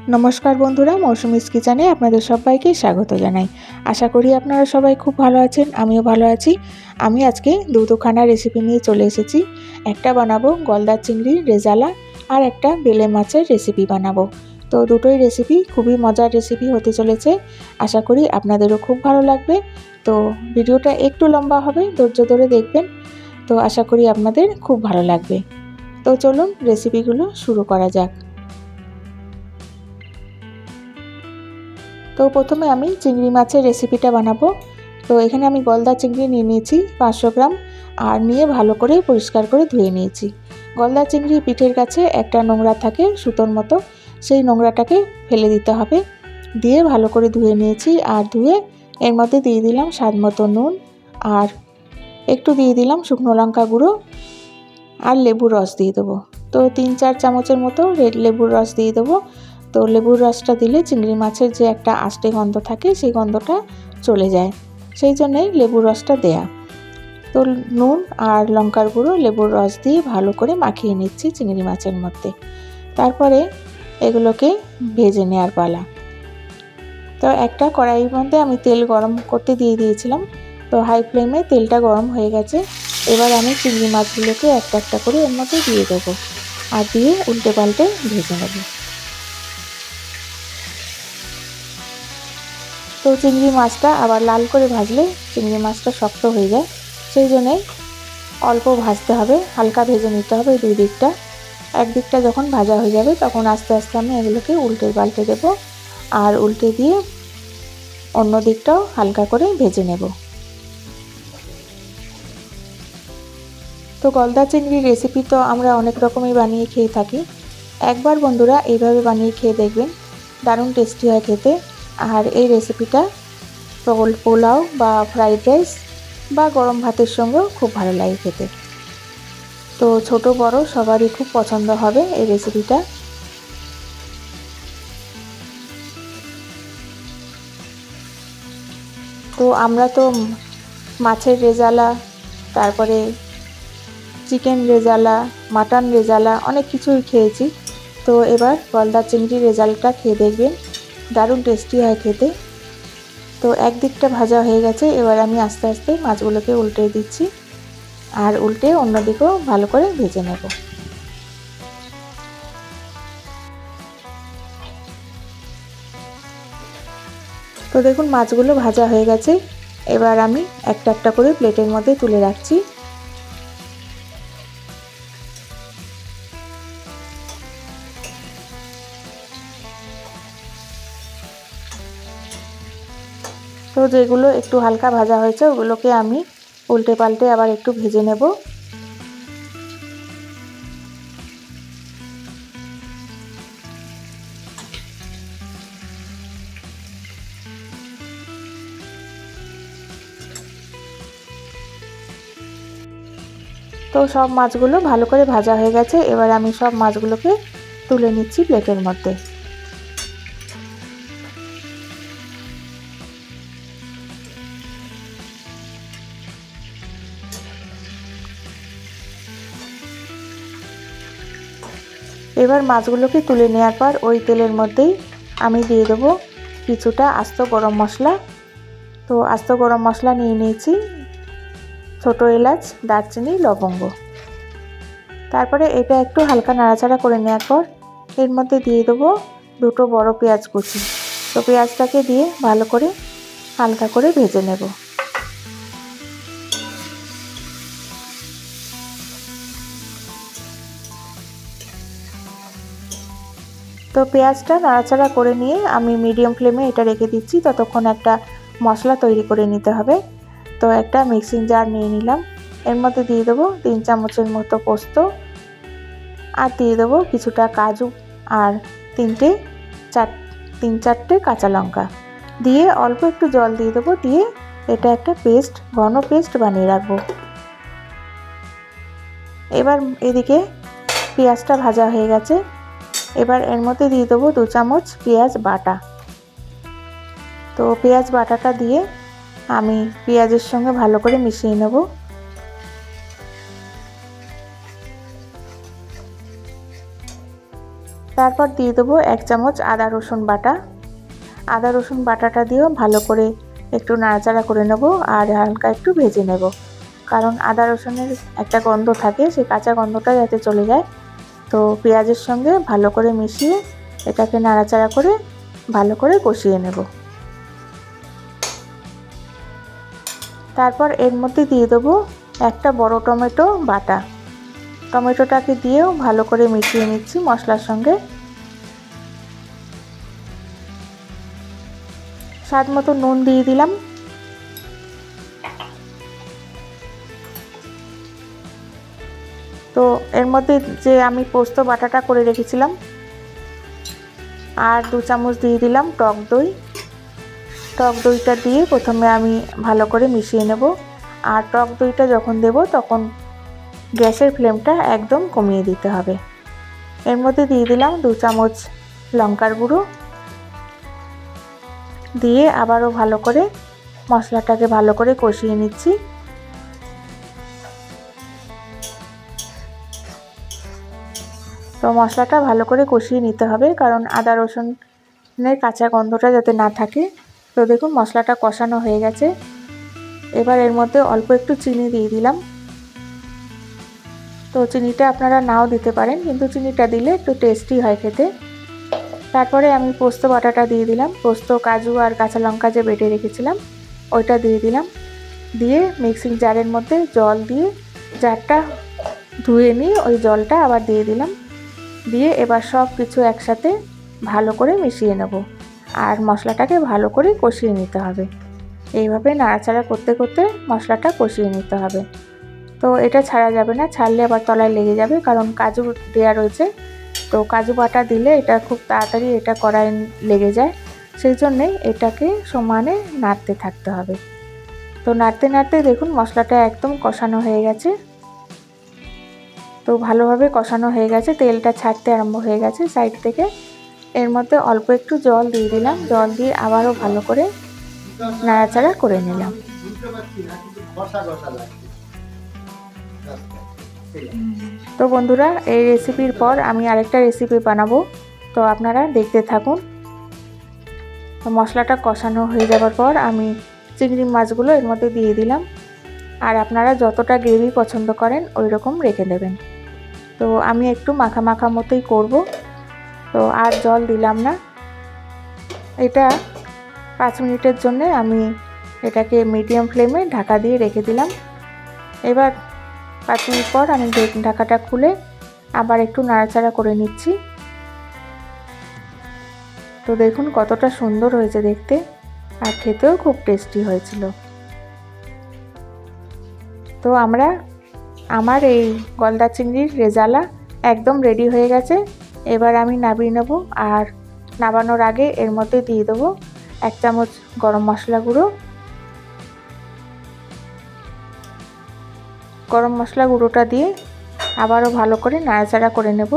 नमस्कार बंधुरा मौसुमीज किचेने आपनादेर सबाइके स्वागत जानाई। आशा करी आपनारा सबाई खूब भालो आछेन, आमिओ भालो आछि। आमी आजके दुखाना रेसिपि निये चले एसेछि। एकटा बानाबो गलदा चिंगड़ी रेजाला और एकटा बेले माछेर रेसिपि बानाबो। तो दुटोई रेसिपि खूबई मजार रेसिपि होते चलेछे। आशा करी आपनादेरो खूब भालो लागबे। तो भिडियोटा एकटू लम्बा होबे, धैर्य धरे देखबेन। तो आशा करी आपनादेर खूब भालो लागबे। तो चलुन रेसिपिगुलो शुरू करा जाक। तो प्रथमे आमी चिंगड़ी माछेर रेसिपिटा बानाबो। तो एखाने आमी गलदा चिंगड़ी निये निয়েছি 500 ग्राम और निये भालो करे परिष्कार करे धुए निয়েছি। गलदा चिंगड़ी पिठेर काछे एकटा নোংরা থাকে সুতোর মতো, সেই নোংরাটাকে ফেলে দিতে হবে। দিয়ে ভালো করে ধুয়ে নিয়েছি আর ধুয়ে এর মধ্যে দিয়ে দিলাম স্বাদ মতো নুন আর একটু দিয়ে দিলাম শুকনো লঙ্কা গুঁড়ো আর লেবুর রস দিয়ে দেবো। তো 3-4 চামচের মতো লেবুর রস দিয়ে দেবো। तो लेबुर रसटा दिले चिंगड़ी माछेर जे एकटा आष्टे गन्ध थाके सेई गन्धटा चले जाए, सेई जोन्नोई लेबुर रसटा देया। तो नुन और लंकार गुঁড়ো लेबुर रस दिए भालो करे माखिए निচ্ছি चिंगड़ी माछेर मধ্যে। तारपरे एगुलोके भेजे नेওয়ার पाला। तो एकटा कड़ाइर मধ্যে आमी तेल गरम करते दिए दिएছিলাম। तो हाई फ्लेमे तेलटा गरम हये गेছে। एबार आमी चिंगड़ी माछगुलोके एकटा एकटा करे एर मধ্যে दिए देবো और दिए उल्टे पाल्टे भेजे नेব। तो चिंगड़ी माछटा आबार लाल करे भाजले चिंगड़ी माछटा शक्त हो जाए, सेई जोन्नोई अल्प भाजते हबे, हालका भेजे निते हबे दुई दिकटा। एक दिकटा जखन भाजा हो जाबे तखन आस्ते आस्ते आमि एगुलोके उल्टे पाल्टे देब और उल्टे दिए अन्य दिकटाओ हालका करे भेजे नेब। तो गलदा चिंगड़ी रेसिपि तो आमरा अनेक रकमई बानिये खेये थाकि। एकबार बंधुरा एइभाবে बानिये खेये देखबेन, दारुण टेस्टी हय खेते। और ये रेसिपिटा पोलाओ बा फ्राइड राइस बा गरम भातेर संगेও खूब भालो लागे खेते। तो छोटो बड़ो सबारই खूब पसंद हबे এই रेसिपिटा। तो आमरा तो माछेर रेजाला, तारपरे चिकेन रेजाला, माटन रेजाला अनेक किछुई खेয়েছি। तो एबार गलदा चिंगड़ी रेजालाटा खेয়ে देखबेन, दारुण टेस्टी है खेते। तो एक दिकटा भाजा हो गेছে, एबार आमी आस्ते आस्ते माछगुलोके उल्टे दिচ্ছি और उल्टे अन्य दिकेও भालो करे भेजे नेब। तो देखुन माछगुलो भाजा हो गेছে, एबार आमी एकटा एकटा करे प्लेटेर मধ্যে तुले राखছি। तो जेगुलो एकटू हालका भाजा होयेछे ओगुलोके आमी उल्टे पाल्टे आबार एकटू भेजे नेब। तो सब माछगुलो भालो करे भाजा हो गेছে, एबार आमी सब माछगुलोके तुले निচ্ছি प्लेटेर मধ্যে। एबार माछगुलोके तुले नेওয়ার पर ओई तेलेर मধ্যেই आमी दिए देबो কিছুটা আস্ত गरम मशला। तो आस्त गरम मशला निয়ে নিয়েছি, ছোটো এলাচ, দারচিনি, লবঙ্গ। তারপরে এটা একটু হালকা নাড়াচাড়া করে নেওয়ার পর এর মধ্যে দিয়ে দেবো দুটো বড় পেঁয়াজ কুচি। তো পেঁয়াজটাকে দিয়ে ভালো করে হালকা করে ভেজে নেব। तो पेঁয়াজটা নাড়াচাড়া করে নিয়ে আমি মিডিয়াম ফ্লেমে এটা রেখে দিচ্ছি, ততক্ষণ একটা মশলা তৈরি করে নিতে হবে। তো একটা মিক্সিং জার নিয়ে নিলাম, এর মধ্যে দিয়ে দেবো 3 চামচের মতো পোস্ত আর দিয়ে দেবো কিছুটা কাজু আর 3-4টে কাঁচা লঙ্কা দিয়ে অল্প একটু জল দিয়ে দেবো। দিয়ে এটা একটা পেস্ট, ঘন পেস্ট বানিয়ে রাখবো। এবার এদিকে পেঁয়াজটা ভাজা হয়ে গেছে, এবার এর মধ্যে দিয়ে দেবো 2 চামচ পেঁয়াজ বাটা। তো পেঁয়াজ বাটাটা দিয়ে আমি পেঁয়াজের সঙ্গে ভালো করে মিশিয়ে নেব। তারপর দিয়ে দেবো 1 চামচ আদা রসুন বাটা। আদা রসুন বাটাটা দিয়েও ভালো করে একটু নাড়াচাড়া করে নেব আর হালকা একটু ভেজে নেব, কারণ আদা রসুনের একটা গন্ধ থাকে, সেই কাঁচা গন্ধটা যাতে চলে যায়। তো পেঁয়াজের সঙ্গে ভালো করে মিশিয়ে এটাকে নাড়াচাড়া করে ভালো করে কষিয়ে নেব। তারপর এর মধ্যে দিয়ে দেবো একটা বড় টমেটো বাটা। টমেটোটাকে দিয়েও ভালো করে মিশিয়ে নিচ্ছি মশলার সঙ্গে। স্বাদ মতো নুন দিয়ে দিলাম। তো এর মধ্যে যে আমি পোস্ত বাটাটা করে রেখেছিলাম আর 2 চামচ দিয়ে দিলাম টক দই। টক দইটা দিয়ে প্রথমে আমি ভালো করে মিশিয়ে নেব। আর টক দইটা যখন দেব তখন গ্যাসের ফ্লেমটা একদম কমিয়ে দিতে হবে। এর মধ্যে দিয়ে দিলাম 2 চামচ লঙ্কার গুঁড়ো, দিয়ে আবারও ভালো করে মশলাটাকে ভালো করে কষিয়ে নিচ্ছি। তো মশলাটা ভালো করে কষিয়ে নিতে হবে, কারণ আদা রসুনের কাঁচা গন্ধটা যাতে না থাকে। তো দেখুন মশলাটা কষানো হয়ে গেছে। এবার এর মধ্যে অল্প একটু চিনি দিয়ে দিলাম। তো চিনিটা আপনারা নাও দিতে পারেন, কিন্তু চিনিটা দিলে একটু টেস্টি হয় খেতে। তারপরে আমি পোস্ত বাটাটা দিয়ে দিলাম। পোস্ত, কাজু আর কাঁচা লঙ্কা যে বেটে রেখেছিলাম ওইটা দিয়ে দিলাম। দিয়ে মিক্সিং জারের মধ্যে জল দিয়ে জারটা ধুয়ে নিয়ে ওই জলটা আবার দিয়ে দিলাম। দিয়ে এবার সব কিছু একসাথে ভালো করে মিশিয়ে নেব আর মশলাটাকে ভালো করে কষিয়ে নিতে হবে। এইভাবে নাড়াচাড়া করতে করতে মশলাটা কষিয়ে নিতে হবে। তো এটা ছাড়া যাবে না, ছাড়লে আবার তলায় লেগে যাবে, কারণ কাজু দেওয়া রয়েছে। তো কাজু বাটা দিলে এটা খুব তাড়াতাড়ি এটা কড়াইয়ে লেগে যায়, সেই জন্যেই এটাকে সমানে নাড়তে থাকতে হবে। তো নাড়তে নাড়তে দেখুন মশলাটা একদম কষানো হয়ে গেছে। তো ভালোভাবে কষানো হয়ে গেছে, তেলটা ছাড়তে আরম্ভ হয়ে গেছে সাইড থেকে। এর মধ্যে অল্প একটু জল দিয়ে দিলাম। জল দিয়ে আবারও ভালো করে নাড়াচাড়া করে নিলাম। তো বন্ধুরা, এই রেসিপির পর আমি আরেকটা রেসিপি বানাবো, তো আপনারা দেখতে থাকুন। তো মশলাটা কষানো হয়ে যাওয়ার পর আমি চিংড়ি মাছগুলো এর মধ্যে দিয়ে দিলাম। আর আপনারা যতটা গ্রেভি পছন্দ করেন ওই রকম রেখে দেবেন। তো আমি একটু মাখা মাখা মতোই করব, তো আর জল দিলাম না। এটা 5 মিনিটের জন্য আমি এটাকে মিডিয়াম ফ্লেমে ঢাকা দিয়ে রেখে দিলাম। এবার 5 মিনিট পর আমি ঢাকাটা খুলে আবার একটু নাড়াচাড়া করে নিচ্ছি। তো দেখুন কতটা সুন্দর হয়েছে দেখতে, আর খেতেও খুব টেস্টি হয়েছিল। তো আমার এই গলদা চিংড়ির রেজালা একদম রেডি হয়ে গেছে। এবার আমি নামিয়ে নেব, আর নামানোর আগে এর মধ্যে দিয়ে দেবো 1 চামচ গরম মশলা গুঁড়ো। গরম মশলা গুঁড়োটা দিয়ে আবারও ভালো করে নাড়াচাড়া করে নেব।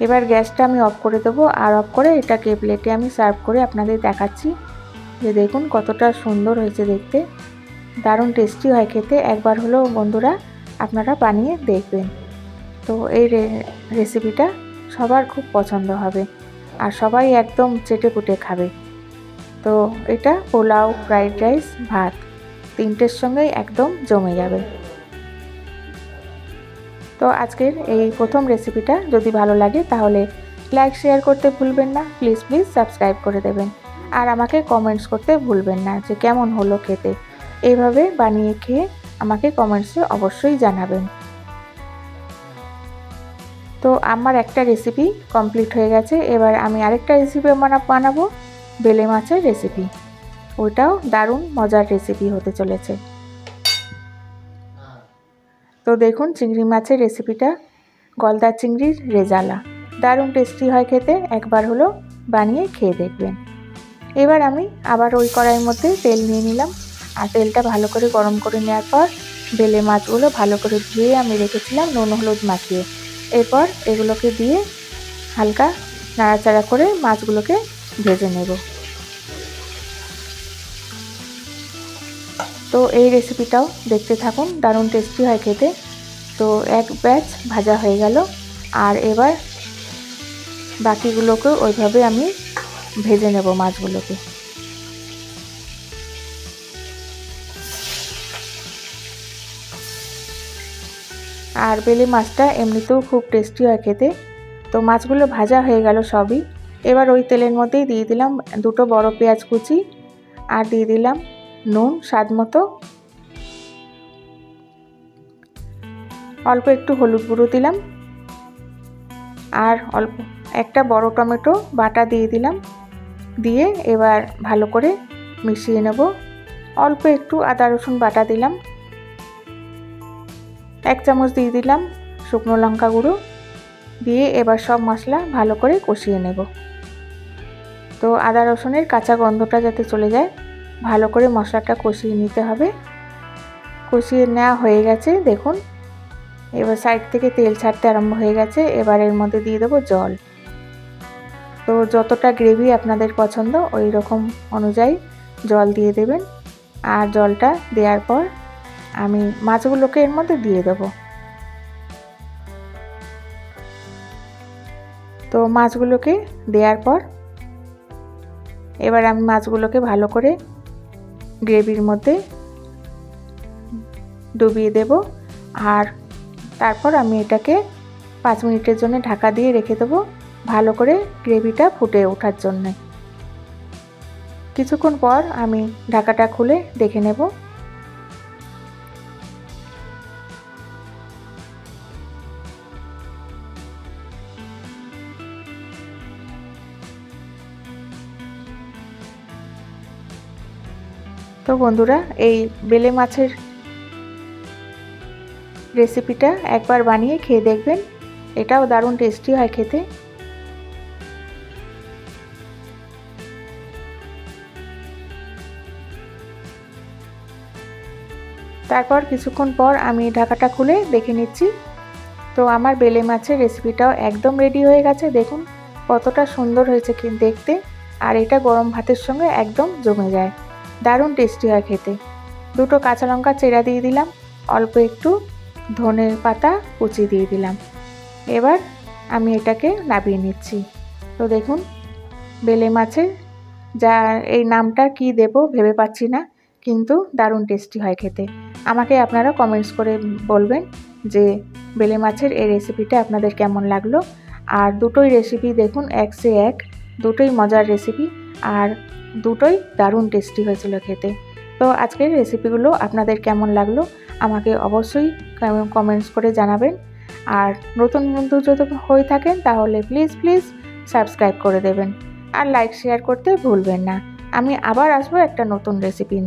এবার গ্যাসটা আমি অফ করে দেবো, আর অফ করে এটাকে প্লেটে আমি সার্ভ করে আপনাদের দেখাচ্ছি যে দেখুন কতটা সুন্দর হয়েছে দেখতে, দারুণ টেস্টি হয় খেতে। একবার হলেও বন্ধুরা আপনারা বানিয়ে দেখবেন। তো এই রেসিপিটা সবার খুব পছন্দ হবে আর সবাই একদম চেটেপুটে খাবে। তো এটা পোলাও, ফ্রাইড রাইস, ভাত তিনটের সঙ্গেই একদম জমে যাবে। তো আজকের এই প্রথম রেসিপিটা যদি ভালো লাগে তাহলে লাইক শেয়ার করতে ভুলবেন না, প্লিজ সাবস্ক্রাইব করে দেবেন। আর আমাকে কমেন্টস করতে ভুলবেন না যে কেমন হলো খেতে। এইভাবে বানিয়ে খেয়ে আমাকে কমেন্টসে অবশ্যই জানাবেন। তো আমার একটা রেসিপি কমপ্লিট হয়ে গেছে। এবার আমি আরেকটা রেসিপি বানাবো, বেলে মাছের রেসিপি। ওইটাও দারুণ মজার রেসিপি হতে চলেছে। তো দেখুন চিংড়ি মাছের রেসিপিটা, গলদা চিংড়ির রেজালা, দারুণ টেস্টি হয় খেতে। একবার হলো বানিয়ে খেয়ে দেখবেন। এবার আমি আবার ওই কড়াইয়ের মধ্যে তেল নিয়ে নিলাম, আর তেলটা ভালো করে গরম করে নেওয়ার পর বেলে মাছগুলো ভালো করে ধুয়ে আমি রেখেছিলাম নুন হলুদ মাখিয়ে। এরপর এগুলোকে দিয়ে হালকা নাড়াচাড়া করে মাছগুলোকে ভেজে নেব। তো এই রেসিপিটাও দেখতে থাকুন, দারুণ টেস্টি হয় খেতে। তো এক ব্যাচ ভাজা হয়ে গেল। আর এবার বাকিগুলোকে ওইভাবে আমি ভেজে নেব মাছগুলোকে। আর বেলে মাছটা এমনিতেও খুব টেস্টি হয় খেতে। তো মাছগুলো ভাজা হয়ে গেল সবই। এবার ওই তেলের মধ্যেই দিয়ে দিলাম 2 বড় পেঁয়াজ কুচি, আর দিয়ে দিলাম নুন স্বাদ মতো, অল্প একটু হলুদ গুঁড়ো দিলাম, আর অল্প একটা বড় টমেটো বাটা দিয়ে দিলাম। দিয়ে এবার ভালো করে মিশিয়ে নেব। অল্প একটু আদা রসুন বাটা দিলাম, 1 চামচ দিয়ে দিলাম শুকনো লঙ্কা গুঁড়ো। দিয়ে এবার সব মশলা ভালো করে কষিয়ে নেব। তো আদা রসুনের কাঁচা গন্ধটা যাতে চলে যায়, ভালো করে মশলাটা কষিয়ে নিতে হবে। কষিয়ে নেওয়া হয়ে গেছে দেখুন। এবার সাইড থেকে তেল ছাড়তে আরম্ভ হয়ে গেছে। এবার এর মধ্যে দিয়ে দেবো জল। তো যতটা গ্রেভি আপনাদের পছন্দ ওই রকম অনুযায়ী জল দিয়ে দেবেন। আর জলটা দেওয়ার পর আমি মাছগুলোকে এর মধ্যে দিয়ে দেবো। তো মাছগুলোকে দেওয়ার পর এবার আমি মাছগুলোকে ভালো করে গ্রেভির মধ্যে ডুবিয়ে দেব। আর তারপর আমি এটাকে 5 মিনিটের জন্য ঢাকা দিয়ে রেখে দেবো, ভালো করে গ্রেভিটা ফুটে ওঠার জন্য। কিছুক্ষণ পর আমি ঢাকাটা খুলে দেখে নেব। তো বন্ধুরা, এই বেলে মাছের রেসিপিটা একবার বানিয়ে খেয়ে দেখবেন, এটাও দারুণ টেস্টি হয় খেতে। তারপর কিছুক্ষণ পর আমি ঢাকাটা খুলে দেখে নিচ্ছি। তো আমার বেলে মাছের রেসিপিটাও একদম রেডি হয়ে গেছে। দেখুন কতটা সুন্দর হয়েছে দেখতে, আর এটা গরম ভাতের সঙ্গে একদম জমে যায়, দারুণ টেস্টি হয় খেতে। 2 কাঁচা লঙ্কা চেরা দিয়ে দিলাম, অল্প একটু ধনের পাতা কুচি দিয়ে দিলাম। এবার আমি এটাকে নামিয়ে নিচ্ছি। তো দেখুন বেলে মাছের যা এই নামটা কি দেব ভেবে পাচ্ছি না, কিন্তু দারুণ টেস্টি হয় খেতে। আমাকে আপনারা কমেন্টস করে বলবেন যে বেলে মাছের এই রেসিপিটা আপনাদের কেমন লাগলো। আর দুটোই রেসিপি দেখুন এক সে এক, দুটোই মজার রেসিপি, আর দুটোই দারুণ টেস্টি হয়েছিল খেতে। তো আজকের রেসিপিগুলো আপনাদের কেমন লাগলো আমাকে অবশ্যই কমেন্টস করে জানাবেন। আর নতুন বন্ধু যদি হয়ে থাকেন তাহলে প্লিজ সাবস্ক্রাইব করে দেবেন, আর লাইক শেয়ার করতে ভুলবেন না। আমি আবার আসবো একটা নতুন রেসিপি নিয়ে।